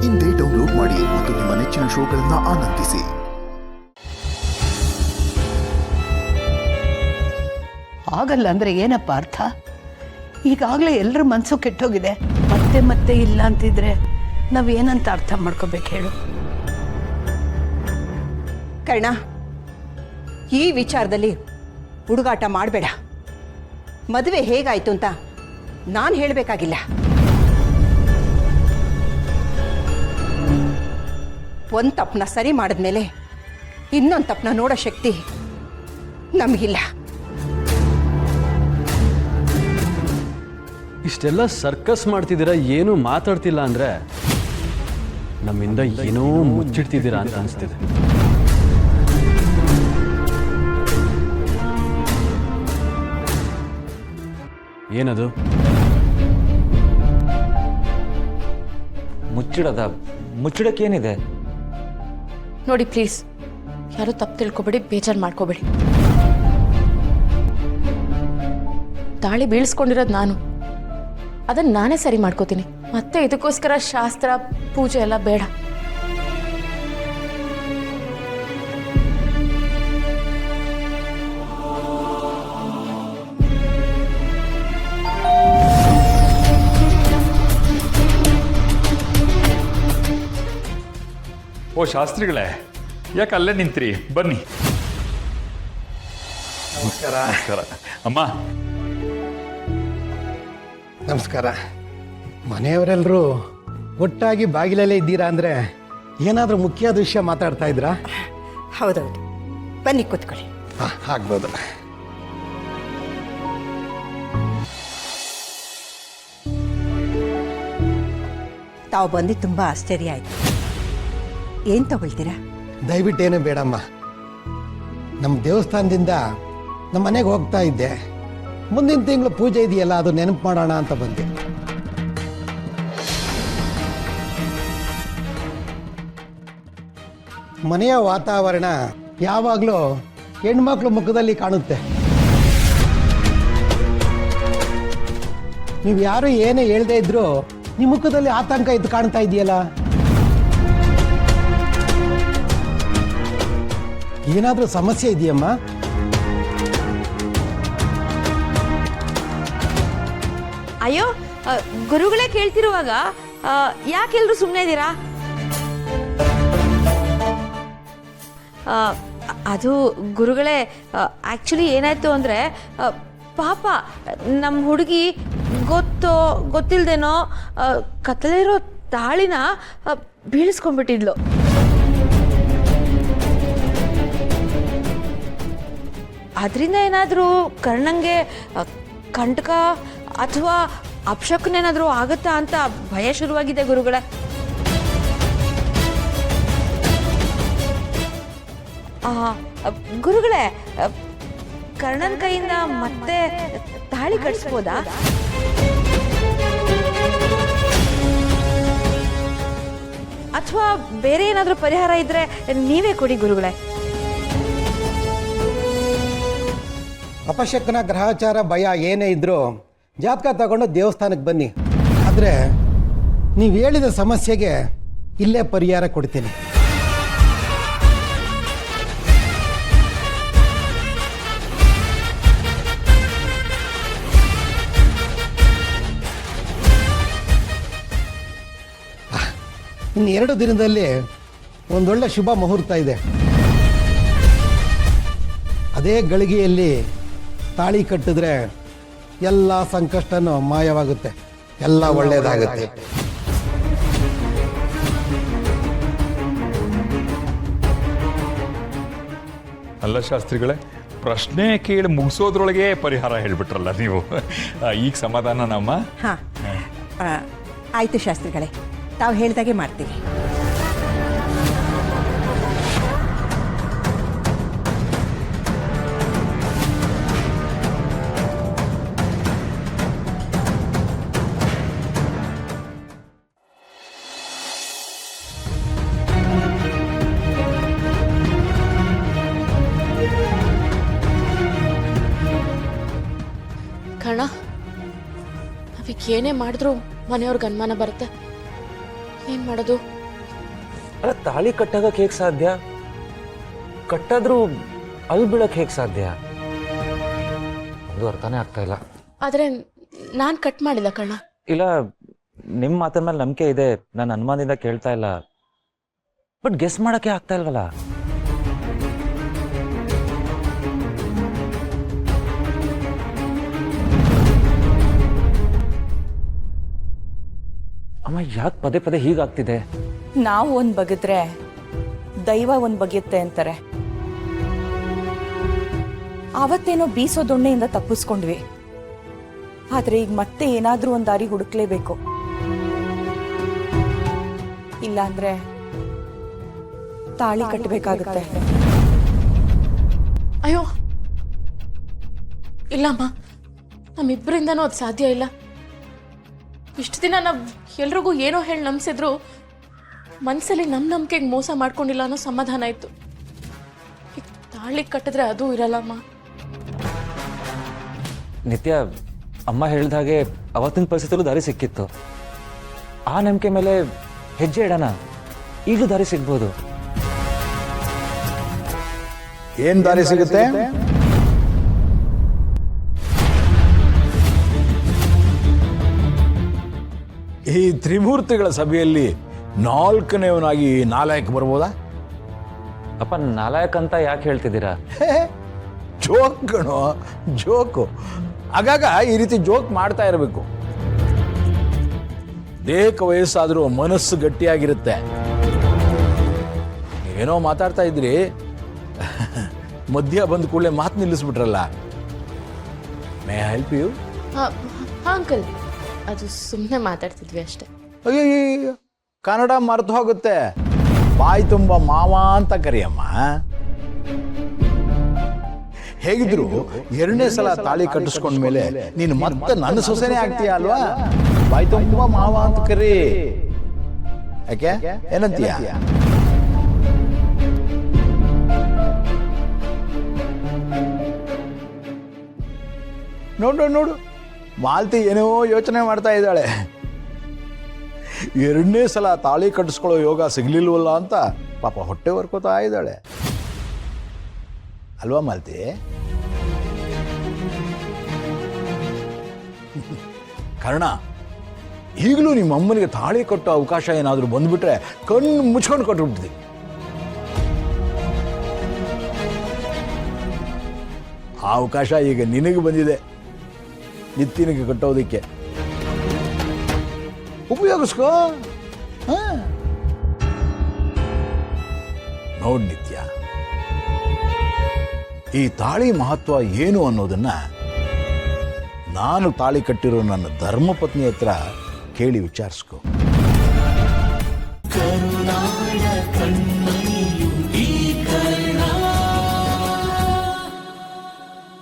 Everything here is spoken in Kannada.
ಇಂದೇ ಡೌನ್ಲೋಡ್ ಮಾಡಿ ಮತ್ತು ನಿಮ್ಮ ನೆಚ್ಚಿನ ಶೋಗಳನ್ನು ಆನಂದಿಸಿ. ಆಗಲ್ಲ ಅಂದ್ರೆ ಏನಪ್ಪ ಅರ್ಥ? ಈಗಾಗಲೇ ಎಲ್ಲರ ಮನಸ್ಸು ಕೆಟ್ಟೋಗಿದೆ. ಮತ್ತೆ ಮತ್ತೆ ಇಲ್ಲ ಅಂತಿದ್ರೆ ನಾವೇನಂತ ಅರ್ಥ ಮಾಡ್ಕೋಬೇಕು ಹೇಳು? ಕರ್ಣ, ಈ ವಿಚಾರದಲ್ಲಿ ಹುಡುಗಾಟ ಮಾಡಬೇಡ. ಮದುವೆ ಹೇಗಾಯ್ತು ಅಂತ ನಾನು ಹೇಳಬೇಕಾಗಿಲ್ಲ. ಒಂದು ತಪ್ಪನ್ನ ಸರಿ ಮಾಡಿದ್ಮೇಲೆ ಇನ್ನೊಂದು ತಪ್ಪನ್ನ ನೋಡೋ ಶಕ್ತಿ ನಮಗಿಲ್ಲ. ಇಷ್ಟೆಲ್ಲ ಸರ್ಕಸ್ ಮಾಡ್ತಿದ್ದೀರಾ, ಏನೂ ಮಾತಾಡ್ತಿಲ್ಲ ಅಂದ್ರೆ ನಮ್ಮಿಂದ ಏನೋ ಮುಚ್ಚಿಡ್ತಿದ್ದೀರಾ ಅಂತ ಅನಿಸ್ತಿದೆ. ಏನದು? ಮುಚ್ಚಿಡಕ್ಕೇನಿದೆ ನೋಡಿ ಪ್ಲೀಸ್, ಯಾರು ತಪ್ಪು ತಿಳ್ಕೊಬೇಡಿ, ಬೇಜಾರು ಮಾಡ್ಕೋಬೇಡಿ. ತಾಳಿ ಬೀಳ್ಸ್ಕೊಂಡಿರೋದು ನಾನು, ಅದನ್ನು ನಾನೇ ಸರಿ ಮಾಡ್ಕೋತೀನಿ. ಮತ್ತೆ ಇದಕ್ಕೋಸ್ಕರ ಶಾಸ್ತ್ರ ಪೂಜೆ ಎಲ್ಲ ಬೇಡ. ಓ ಶಾಸ್ತ್ರಿಗಳೇ, ಯಾಕೆ ಅಲ್ಲೇ ನಿಂತ್ರಿ? ಬನ್ನಿ. ನಮಸ್ಕಾರ. ನಮಸ್ಕಾರ ಅಮ್ಮ. ನಮಸ್ಕಾರ. ಮನೆಯವರೆಲ್ಲರೂ ಒಟ್ಟಾಗಿ ಬಾಗಿಲಲ್ಲೇ ಇದ್ದೀರಾ ಅಂದರೆ ಏನಾದರೂ ಮುಖ್ಯವಾದ ವಿಷಯ ಮಾತಾಡ್ತಾ ಇದ್ರಾ? ಹೌದೌದು, ಬನ್ನಿ ಕೂತ್ಕೊಳ್ಳಿ. ಆಗ್ಬೋದು. ತಾವು ಬಂದು ತುಂಬ ಆಶ್ಚರ್ಯ ಆಯಿತು. ಏನು ತಗೊಳ್ತೀರಾ? ದಯವಿಟ್ಟೇನು ಬೇಡಮ್ಮ. ನಮ್ಮ ದೇವಸ್ಥಾನದಿಂದ ನಮ್ಮ ಮನೆಗೆ ಹೋಗ್ತಾ ಇದ್ದೆ. ಮುಂದಿನ ತಿಂಗಳು ಪೂಜೆ ಇದೆಯಲ್ಲ, ಅದು ನೆನಪು ಮಾಡೋಣ ಅಂತ ಬಂದೆ. ಮನೆಯ ವಾತಾವರಣ ಯಾವಾಗಲೂ ಹೆಣ್ಮಕ್ಳು ಮುಖದಲ್ಲಿ ಕಾಣುತ್ತೆ. ನೀವು ಯಾರು ಏನೇ ಹೇಳ್ದೇ ಇದ್ರು ನಿಮ್ಮ ಮುಖದಲ್ಲಿ ಆತಂಕ ಇದ್ದು ಕಾಣ್ತಾ ಇದೆಯಲ್ಲ. ಏನಾದರೂ ಸಮಸ್ಯೆ ಇದೆಯಮ್ಮ? ಅಯ್ಯೋ, ಗುರುಗಳೇ ಕೇಳ್ತಿರುವಾಗ ಯಾಕೆಲ್ರು ಸುಮ್ಮನೆ ಇದ್ದೀರಾ? ಅದು ಗುರುಗಳೇ, ಆ್ಯಕ್ಚುಲಿ ಏನಾಯ್ತು ಅಂದರೆ, ಪಾಪ ನಮ್ಮ ಹುಡುಗಿ ಗೊತ್ತಿಲ್ದೇನೋ ಕತ್ತಲಿರೋ ತಾಳಿನ ಬೀಳಿಸ್ಕೊಂಡ್ಬಿಟ್ಟಿದ್ಲು. ಅದರಿಂದ ಏನಾದರೂ ಕರ್ಣಂಗೆ ಕಂಟಕ ಅಥವಾ ಅಪಶಕುನೇನಾದರೂ ಆಗುತ್ತಾ ಅಂತ ಭಯ ಶುರುವಾಗಿದೆ ಗುರುಗಳೇ. ಗುರುಗಳೇ, ಕರ್ಣನ್ ಕೈಯಿಂದ ಮತ್ತೆ ತಾಳಿ ಕಟ್ಸ್ಬೋದಾ? ಅಥವಾ ಬೇರೆ ಏನಾದರೂ ಪರಿಹಾರ ಇದ್ರೆ ನೀವೇ ಕೊಡಿ ಗುರುಗಳೇ. ಅಪಶಕನ ಗ್ರಹಚಾರ ಭಯ ಏನೇ ಇದ್ರೂ ಜಾತಕ ತಗೊಂಡು ದೇವಸ್ಥಾನಕ್ಕೆ ಬನ್ನಿ. ಆದರೆ ನೀವು ಹೇಳಿದ ಸಮಸ್ಯೆಗೆ ಇಲ್ಲೇ ಪರಿಹಾರ ಕೊಡ್ತೀನಿ. ಇನ್ನು 2 ದಿನದಲ್ಲಿ ಒಂದೊಳ್ಳೆ ಶುಭ ಮುಹೂರ್ತ ಇದೆ. ಅದೇ ಗಳಿಗೆಯಲ್ಲಿ ತಾಳಿ ಕಟ್ಟಿದ್ರೆ ಎಲ್ಲ ಸಂಕಷ್ಟನೂ ಮಾಯವಾಗುತ್ತೆ, ಎಲ್ಲ ಒಳ್ಳೆಯದಾಗುತ್ತೆ. ಅಲ್ಲ ಶಾಸ್ತ್ರಿಗಳೇ, ಪ್ರಶ್ನೆ ಕೇಳಿ ಮುಗಿಸೋದ್ರೊಳಗೆ ಪರಿಹಾರ ಹೇಳಿಬಿಟ್ರಲ್ಲ ನೀವು. ಈಗ ಸಮಾಧಾನ ನಮ್ಮ. ಹಾಂ, ಆಯಿತು ಶಾಸ್ತ್ರಿಗಳೇ, ತಾವು ಹೇಳಿದಾಗೆ ಮಾಡ್ತೀವಿ. ಕರ್ಣ, ನಾವೀಗ ಏನೇ ಮಾಡಿದ್ರು ಮನೆಯವ್ರಿಗೆ ಅನುಮಾನ ಬರುತ್ತೆ. ಏನ್ ಮಾಡೋದು? ಅಲ್ಲ, ತಾಳಿ ಕಟ್ಟಾಗಕ್ಕೆ ಹೇಗೆ ಸಾಧ್ಯ? ಕಟ್ಟಾದ್ರೂ ಅಲ್ಲಿ ಬೀಳಕ್ಕೆ ಹೇಗೆ ಸಾಧ್ಯ? ಒಂದು ಅರ್ಥನೇ ಆಗ್ತಾ ಇಲ್ಲ. ಆದ್ರೆ ನಾನ್ ಕಟ್ ಮಾಡಿಲ್ಲ ಕಣ. ಇಲ್ಲ, ನಿಮ್ಮ ಮಾತಿನ ಮೇಲೆ ನಂಬಿಕೆ ಇದೆ, ನಾನು ಅನುಮಾನದಿಂದ ಕೇಳ್ತಾ ಇಲ್ಲ. ಬಟ್ ಗೆಸ್ ಮಾಡಕ್ಕೆ ಆಗ್ತಾ ಇಲ್ವಲ್ಲ. ಅಮ್ಮ, ಯಾಕೆ ಪದೇ ಪದೇ ಹೀಗಾಗ್ತಿದೆ? ನಾವು ಒಂದು ಬಗೆದ್ರೆ ದೈವ ಒಂದು ಬಗೆಯುತ್ತೆ ಅಂತಾರೆ. ಆವತ್ತೇನೋ ಬೀಸೋ ದೊಣ್ಣೆಯಿಂದ ತಪ್ಪಿಸ್ಕೊಂಡ್ವಿ, ಆದ್ರೆ ಈಗ ಮತ್ತೆ ಏನಾದ್ರೂ ಒಂದು ದಾರಿ ಹುಡುಕ್ಲೇಬೇಕು. ಇಲ್ಲಾಂದ್ರೆ ತಾಳಿ ಕಟ್ಟಬೇಕಾಗುತ್ತೆ. ಅಯ್ಯೋ ಇಲ್ಲಮ್ಮ, ನಮ್ಮಿಬ್ಬರಿಂದನೂ ಅದು ಸಾಧ್ಯ ಇಲ್ಲ. ಇಷ್ಟು ದಿನ ನಾವು ಎಲ್ರಿಗೂ ಏನೋ ಹೇಳಿ ನಂಬಿಸಿದ್ರು ಮನಸ್ಸಲ್ಲಿ ನಮ್ಮ ನಂಬಿಕೆಗೆ ಮೋಸ ಮಾಡ್ಕೊಂಡಿಲ್ಲ ಅನ್ನೋ ಸಮಾಧಾನ ಇತ್ತು. ಈಗ ತಾಳಿ ಕಟ್ಟಿದ್ರೆ ಅದೂ ಇರಲ್ಲಮ್ಮ. ನಿತ್ಯ, ಅಮ್ಮ ಹೇಳಿದ ಹಾಗೆ ಅವತ್ತಿನ ಪರಿಸ್ಥಿತಿಯಲ್ಲೂ ದಾರಿ ಸಿಕ್ಕಿತ್ತು. ಆ ನಂಬಿಕೆ ಮೇಲೆ ಹೆಜ್ಜೆ ಇಡೋಣ, ಈಗಲೂ ದಾರಿ ಸಿಗ್ಬೋದು. ಏನ್ ದಾರಿ ಸಿಗುತ್ತೆ? ಈ ತ್ರಿಮೂರ್ತಿಗಳ ಸಭೆಯಲ್ಲಿ ನಾಲ್ಕನೇವನಾಗಿ ನಾಲಾಯಕ್ ಬರ್ಬೋದಾ? ಅಪ್ಪ, ನಾಲಾಯಕ್ ಅಂತ ಯಾಕೆ ಹೇಳ್ತಿದ್ದೀರಾ? ಜೋಕ್ ಕಣೋ, ಜೋಕು. ಆಗಾಗ ಈ ರೀತಿ ಜೋಕ್ ಮಾಡ್ತಾ ಇರಬೇಕು. ದೇಹಕ್ಕೆ ವಯಸ್ಸಾದರೂ ಮನಸ್ಸು ಗಟ್ಟಿಯಾಗಿರುತ್ತೆ. ನೀವೇನೋ ಮಾತಾಡ್ತಾ ಇದ್ರಿ, ಮಧ್ಯ ಬಂದ ಕೂಡಲೇ ಮಾತು ನಿಲ್ಲಿಸ್ಬಿಟ್ರಲ್ಲ. May I help you? Uncle, ಅದು ಸುಮ್ಮನೆ ಮಾತಾಡ್ತಿದ್ವಿ ಅಷ್ಟೇ. ಅಯ್ಯೋ, ಕನ್ನಡ ಮರೆತು ಹೋಗುತ್ತೆ. ಬಾಯಿ ತುಂಬ ಮಾವ ಅಂತ ಕರಿಯಮ್ಮ. ಹೇಗಿದ್ರು ಎರಡನೇ ಸಲ ತಾಳಿ ಕಟ್ಟಿಸ್ಕೊಂಡ್ಮೇಲೆ ನೀನು ಮತ್ತೆ ನನ್ನ ಸೊಸೆನೇ ಆಗ್ತೀಯ ಅಲ್ವಾ? ಬಾಯಿ ತುಂಬ ಮಾವ ಅಂತ ಕರಿ. ಯಾಕೆ, ಏನಂತೀಯ? ನೋಡು ನೋಡು, ಮಾಲ್ತಿ ಏನೋ ಯೋಚನೆ ಮಾಡ್ತಾ ಇದ್ದಾಳೆ. ಎರಡನೇ ಸಲ ತಾಳಿ ಕಟ್ಟಿಸ್ಕೊಳ್ಳೋ ಯೋಗ ಸಿಗ್ಲಿಲ್ವಲ್ಲ ಅಂತ ಪಾಪ ಹೊಟ್ಟೆ ಹೊರ್ಕೋತಾ ಇದ್ದಾಳೆ ಅಲ್ವಾ ಮಾಲ್ತಿ? ಕರ್ಣ, ಈಗಲೂ ನಿಮ್ಮ ಅಮ್ಮನಿಗೆ ತಾಳಿ ಕಟ್ಟೋ ಅವಕಾಶ ಏನಾದರೂ ಬಂದ್ಬಿಟ್ರೆ ಕಣ್ಣು ಮುಚ್ಕೊಂಡು ಕೊಟ್ಬಿಡ್ತೀವಿ. ಆ ಅವಕಾಶ ಈಗ ನಿನಗೆ ಬಂದಿದೆ, ನಿತ್ಯನಿಗೆ ಕಟ್ಟೋದಕ್ಕೆ. ಉಪಯೋಗಿಸ್ಕೋ. ನೋಡ್ ನಿತ್ಯ, ಈ ತಾಳಿ ಮಹತ್ವ ಏನು ಅನ್ನೋದನ್ನ ನಾನು ತಾಳಿ ಕಟ್ಟಿರೋ ನನ್ನ ಧರ್ಮಪತ್ನಿ ಹತ್ರ ಕೇಳಿ ವಿಚಾರಿಸ್ಕೋ.